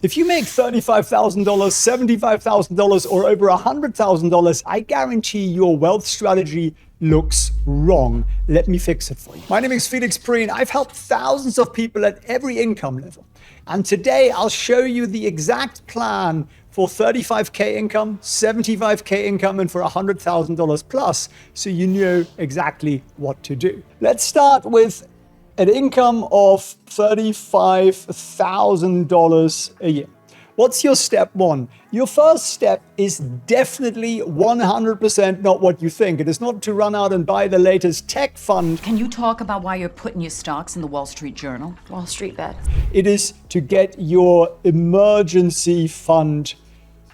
If you make $35,000, $75,000, or over $100,000, I guarantee your wealth strategy looks wrong. Let me fix it for you. My name is Felix Prehn. I've helped thousands of people at every income level. And today I'll show you the exact plan for 35K income, 75K income, and for $100,000 plus, so you know exactly what to do. Let's start with an income of $35,000 a year. What's your step one? Your first step is definitely 100% not what you think. It is not to run out and buy the latest tech fund. Can you talk about why you're putting your stocks in the Wall Street Journal? Wall Street bet. It is to get your emergency fund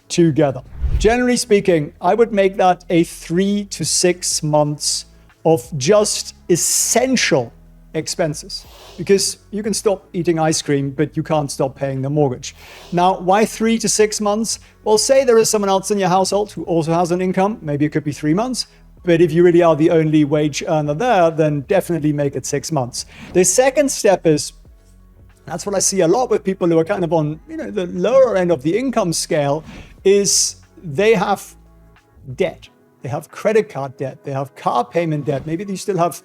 together. Generally speaking, I would make that a 3 to 6 months of just essential expenses, because you can stop eating ice cream, but you can't stop paying the mortgage. Now, why 3 to 6 months? Well, say there is someone else in your household who also has an income. Maybe it could be 3 months, but if you really are the only wage earner there, then definitely make it 6 months. The second step is, that's what I see a lot with people who are kind of on, the lower end of the income scale, is they have debt. They have credit card debt. They have car payment debt. Maybe they still have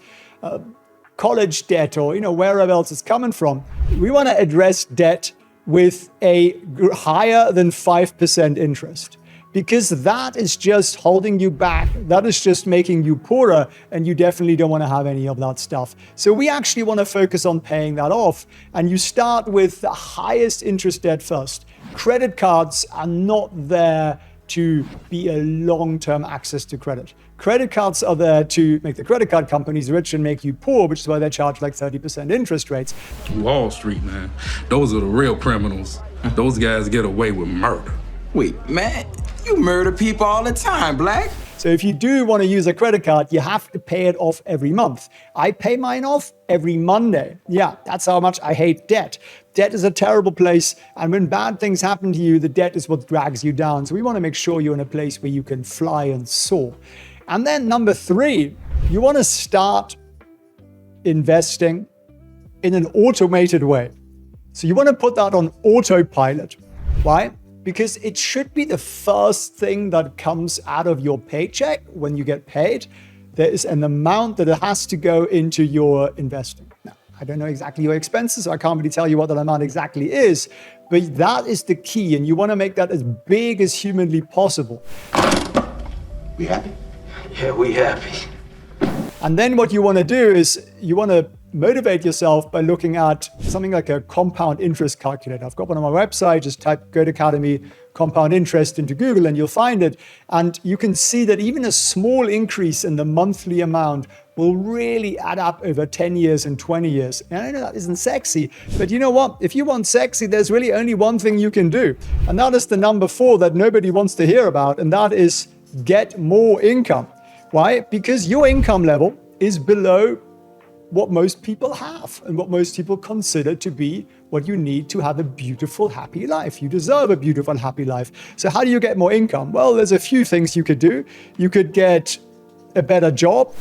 college debt, or wherever else it's coming from. We want to address debt with a higher than 5% interest, because that is just holding you back. That is just making you poorer, and you definitely don't want to have any of that stuff. So we actually want to focus on paying that off, and you start with the highest interest debt first. Credit cards are not there to be a long-term access to credit. Credit cards are there to make the credit card companies rich and make you poor, which is why they charge like 30% interest rates. Wall Street, man. Those are the real criminals. Those guys get away with murder. Wait, man, you murder people all the time, Black. So if you do want to use a credit card, you have to pay it off every month. I pay mine off every Monday. Yeah, that's how much I hate debt. Debt is a terrible place, and when bad things happen to you, the debt is what drags you down. So we want to make sure you're in a place where you can fly and soar. And then number 3, you want to start investing in an automated way. So you want to put that on autopilot. Why? Because it should be the first thing that comes out of your paycheck when you get paid. There is an amount that has to go into your investing. Now, I don't know exactly your expenses, so I can't really tell you what that amount exactly is, but that is the key, and you want to make that as big as humanly possible. We happy? Yeah, we happy. And then what you want to do is you want to motivate yourself by looking at something like a compound interest calculator. I've got one on my website. Just type Goat Academy compound interest into Google and you'll find it. And you can see that even a small increase in the monthly amount will really add up over 10 years and 20 years. And I know that isn't sexy, but you know what? If you want sexy, there's really only one thing you can do. And that is the number 4 that nobody wants to hear about. And that is get more income. Why? Because your income level is below what most people have and what most people consider to be what you need to have a beautiful, happy life. You deserve a beautiful, happy life. So how do you get more income? Well, there's a few things you could do. You could get a better job.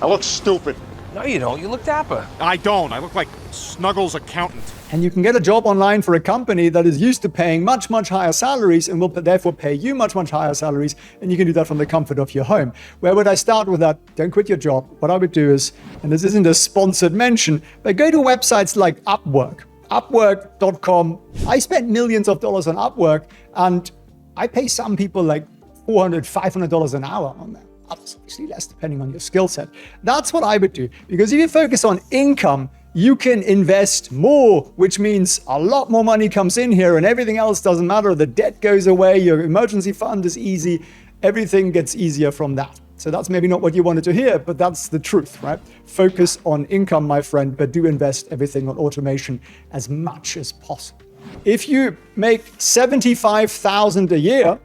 I look stupid. No, you don't. You look dapper. I don't. I look like Snuggles' accountant. And you can get a job online for a company that is used to paying much, much higher salaries and will therefore pay you much, much higher salaries. And you can do that from the comfort of your home. Where would I start with that? Don't quit your job. What I would do is, and this isn't a sponsored mention, but go to websites like Upwork, upwork.com. I spent millions of dollars on Upwork, and I pay some people like $400, $500 an hour on that. Obviously less depending on your skill set. That's what I would do, because if you focus on income, you can invest more, which means a lot more money comes in here and everything else doesn't matter. The debt goes away, your emergency fund is easy, everything gets easier from that. So that's maybe not what you wanted to hear, but that's the truth, right? Focus on income, my friend, but do invest everything on automation as much as possible. If you make $75,000 a year,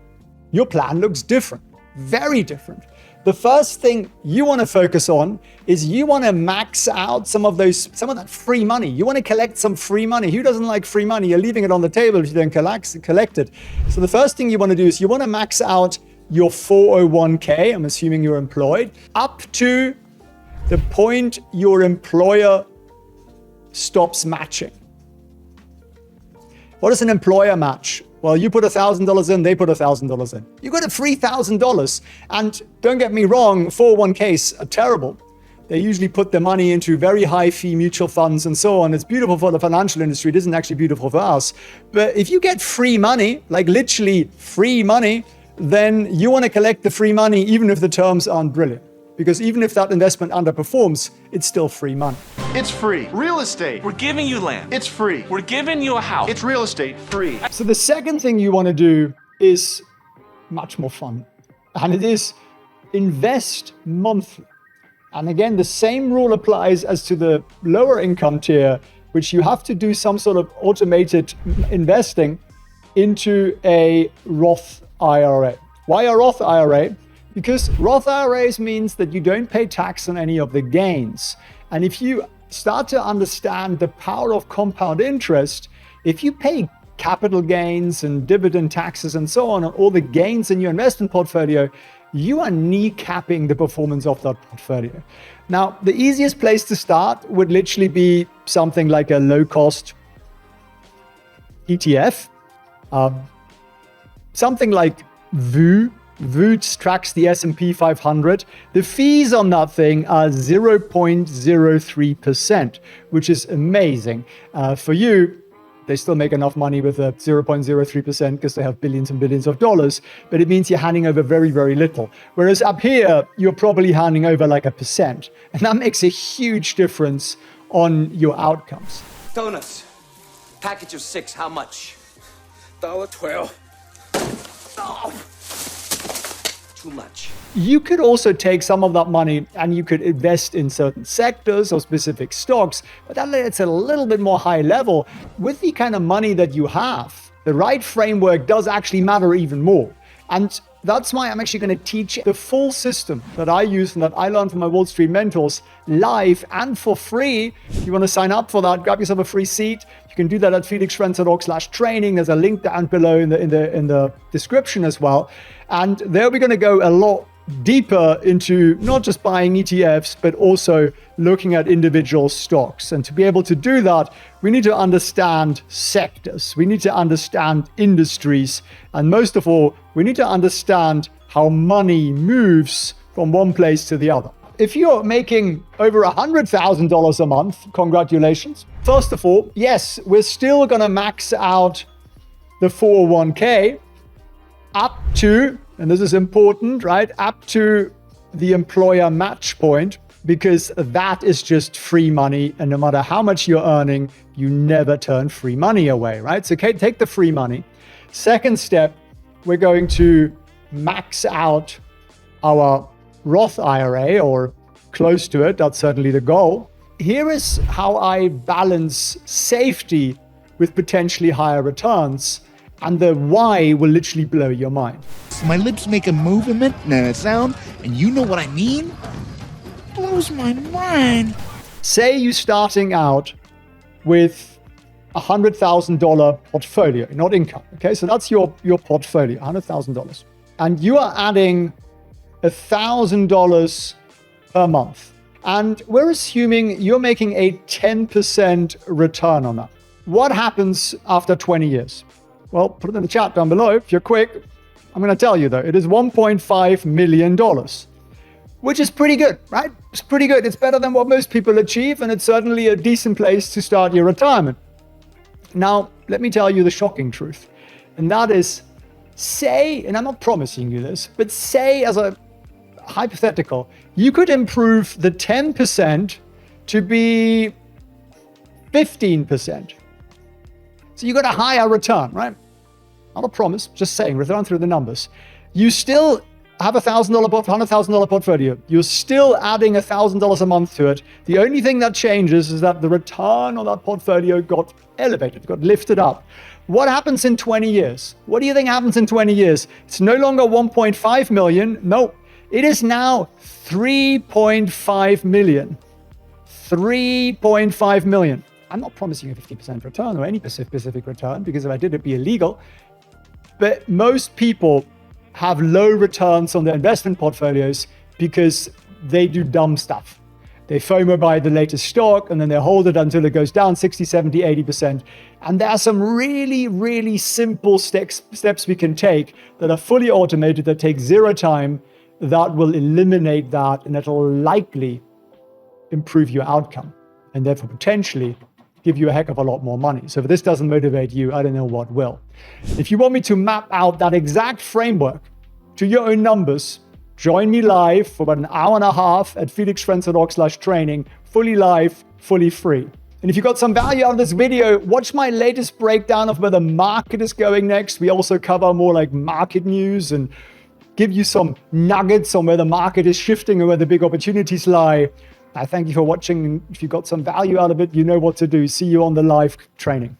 your plan looks different, very different. The first thing you want to focus on is you want to max out some of that free money. You want to collect some free money. Who doesn't like free money? You're leaving it on the table if you don't collect it. So the first thing you want to do is you want to max out your 401k, I'm assuming you're employed, up to the point your employer stops matching. What is an employer match? Well, you put $1,000 in, they put $1,000 in. You got a $3,000. And don't get me wrong, 401ks are terrible. They usually put their money into very high fee mutual funds and so on. It's beautiful for the financial industry. It isn't actually beautiful for us. But if you get free money, like literally free money, then you want to collect the free money even if the terms aren't brilliant. Because even if that investment underperforms, it's still free money. It's free. Real estate. We're giving you land. It's free. We're giving you a house. It's real estate. Free. So the second thing you want to do is much more fun. And it is invest monthly. And again, the same rule applies as to the lower income tier, which you have to do some sort of automated investing into a Roth IRA. Why a Roth IRA? Because Roth IRAs means that you don't pay tax on any of the gains. And if you start to understand the power of compound interest, if you pay capital gains and dividend taxes and so on all the gains in your investment portfolio, you are kneecapping the performance of that portfolio. Now, the easiest place to start would literally be something like a low-cost ETF. Something like VU. VU tracks the S&P 500. The fees on that thing are 0.03%, which is amazing. For you, they still make enough money with a 0.03% because they have billions and billions of dollars, but it means you're handing over very, very little. Whereas up here, you're probably handing over like 1%. And that makes a huge difference on your outcomes. Donuts. Package of 6, how much? $1.12. Oh. Too much. You could also take some of that money and you could invest in certain sectors or specific stocks, but it's a little bit more high level. With the kind of money that you have, the right framework does actually matter even more. And that's why I'm actually going to teach the full system that I use and that I learned from my Wall Street mentors live and for free. If you want to sign up for that, grab yourself a free seat. You can do that at felixprehn.org/training. There's a link down below in the description as well. And there we're going to go a lot deeper into not just buying ETFs, but also looking at individual stocks. And to be able to do that, we need to understand sectors. We need to understand industries. And most of all, we need to understand how money moves from one place to the other. If you're making over $100,000 a month, congratulations. First of all, yes, we're still going to max out the 401k up to, and this is important, right? Up to the employer match point, because that is just free money. And no matter how much you're earning, you never turn free money away, right? So take the free money. Second step, we're going to max out our Roth IRA or close to it. That's certainly the goal. Here is how I balance safety with potentially higher returns. And the why will literally blow your mind. My lips make a movement and a sound, and you know what I mean? Blows my mind. Say you're starting out with $100,000 portfolio, not income. Okay, so that's your portfolio, $100,000. And you are adding $1,000 per month. And we're assuming you're making a 10% return on that. What happens after 20 years? Well, put it in the chat down below. If you're quick, I'm going to tell you though, it is $1.5 million, which is pretty good, right? It's pretty good. It's better than what most people achieve, and it's certainly a decent place to start your retirement. Now, let me tell you the shocking truth. And that is, say, and I'm not promising you this, but say as a hypothetical, you could improve the 10% to be 15%. So you got a higher return, right? Not a promise, just saying, return through the numbers. You still have $100,000 portfolio. You're still adding $1,000 a month to it. The only thing that changes is that the return on that portfolio got elevated, got lifted up. What happens in 20 years? What do you think happens in 20 years? It's no longer 1.5 million. No, it is now 3.5 million. 3.5 million. I'm not promising a 50% return or any specific return, because if I did, it'd be illegal. But most people have low returns on their investment portfolios because they do dumb stuff. They FOMO buy the latest stock, and then they hold it until it goes down 60, 70, 80%. And there are some really, really simple steps we can take that are fully automated, that take zero time, that will eliminate that, and that will likely improve your outcome, and therefore potentially give you a heck of a lot more money. So if this doesn't motivate you, I don't know what will. If you want me to map out that exact framework to your own numbers, join me live for about an hour and a half at felixprehn.org/training, fully live, fully free. And if you got some value out of this video, watch my latest breakdown of where the market is going next. We also cover more like market news and give you some nuggets on where the market is shifting and where the big opportunities lie. I thank you for watching. If you got some value out of it, you know what to do. See you on the live training.